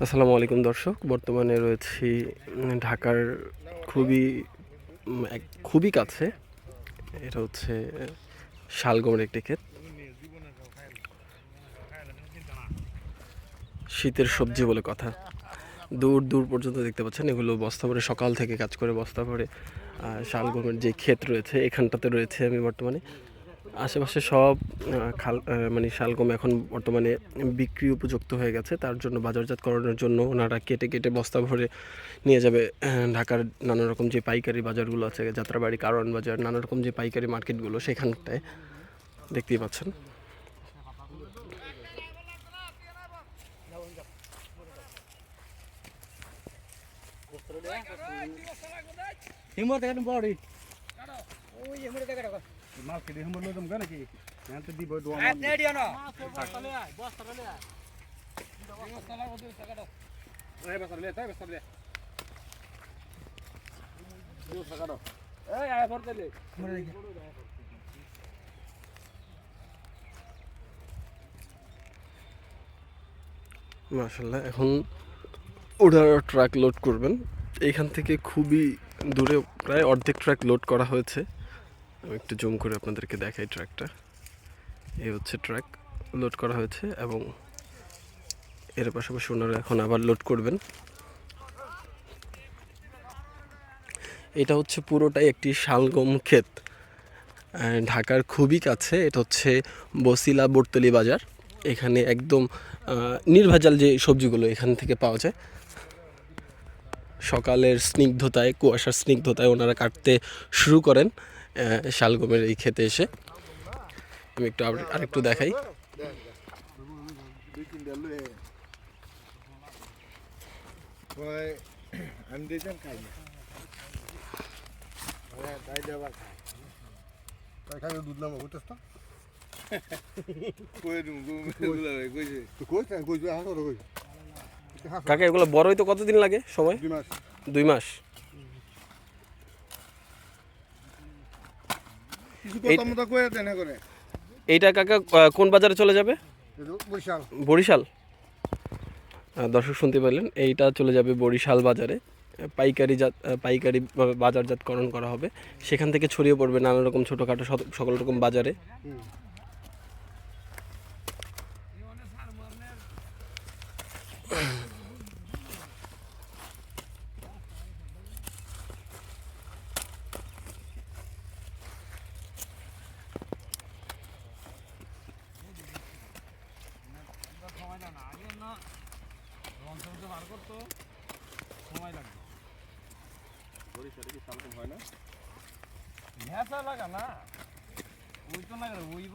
আসসালামু আলাইকুম দর্শক, বর্তমানে রয়েছি ঢাকার খুবই কাছে। এটা হচ্ছে শালগমের একটি ক্ষেত। শীতের সবজি বলে কথা, দূর দূর পর্যন্ত দেখতে পাচ্ছেন। এগুলো বস্তা ভরে সকাল থেকে কাজ করে বস্তা ভরে শালগমের যে ক্ষেত রয়েছে এখানটাতে রয়েছে আমি বর্তমানে। আশেপাশে সব মানে শালগম এখন বর্তমানে বিক্রি উপযুক্ত হয়ে গেছে। তার জন্য বাজারজাত করানোর জন্য ওনারা কেটে কেটে বস্তা ভরে নিয়ে যাবে ঢাকার নানা রকম যে পাইকারি বাজারগুলো আছে, যাত্রাবাড়ি, কারওয়ান বাজার, নানা রকম যে পাইকারি মার্কেটগুলো সেখানটায় দেখতেই পাচ্ছেন। মার্কেটে হিমর লইতাম কেন কি এত দিব দোয়া মাশাআল্লাহ, এখন ওনারা ট্রাক লোড করবেন। এইখান থেকে খুবই দূরে, প্রায় অর্ধেক ট্রাক লোড করা হয়েছে। আমি একটু জুম করে আপনাদেরকে দেখাই ট্রাকটা। এই হচ্ছে ট্রাক লোড করা হয়েছে এবং এর পাশাপাশি ওনারা এখন আবার লোড করবেন। এটা হচ্ছে পুরোটাই একটি শালগম ক্ষেত, ঢাকার খুবই কাছে। এটা হচ্ছে বসিলা বটতলী বাজার। এখানে একদম নির্ভেজাল যে সবজিগুলো এখান থেকে পাওয়া যায়। সকালের স্নিগ্ধতায়, কুয়াশার স্নিগ্ধতায় ওনারা কাটতে শুরু করেন শালগমের এই ক্ষেতে এসে। আমি একটু আরেকটু দেখাই। কাকা, এগুলো বড় হইতে কতদিন লাগে সময়? 2 মাস। এইটা কাকা কোন বাজারে চলে যাবে? বরিশাল। দর্শক শুনতে পেলেন, এইটা চলে যাবে বরিশাল বাজারে। পাইকারি বাজারজাতকরণ করা হবে। সেখান থেকে ছড়িয়ে পড়বে নানা রকম ছোটোখাটো সকল রকম বাজারে। সময় লাগবে। বরিশালে কি শালগম হয় না? লাগা না, ওই তো না, ওইব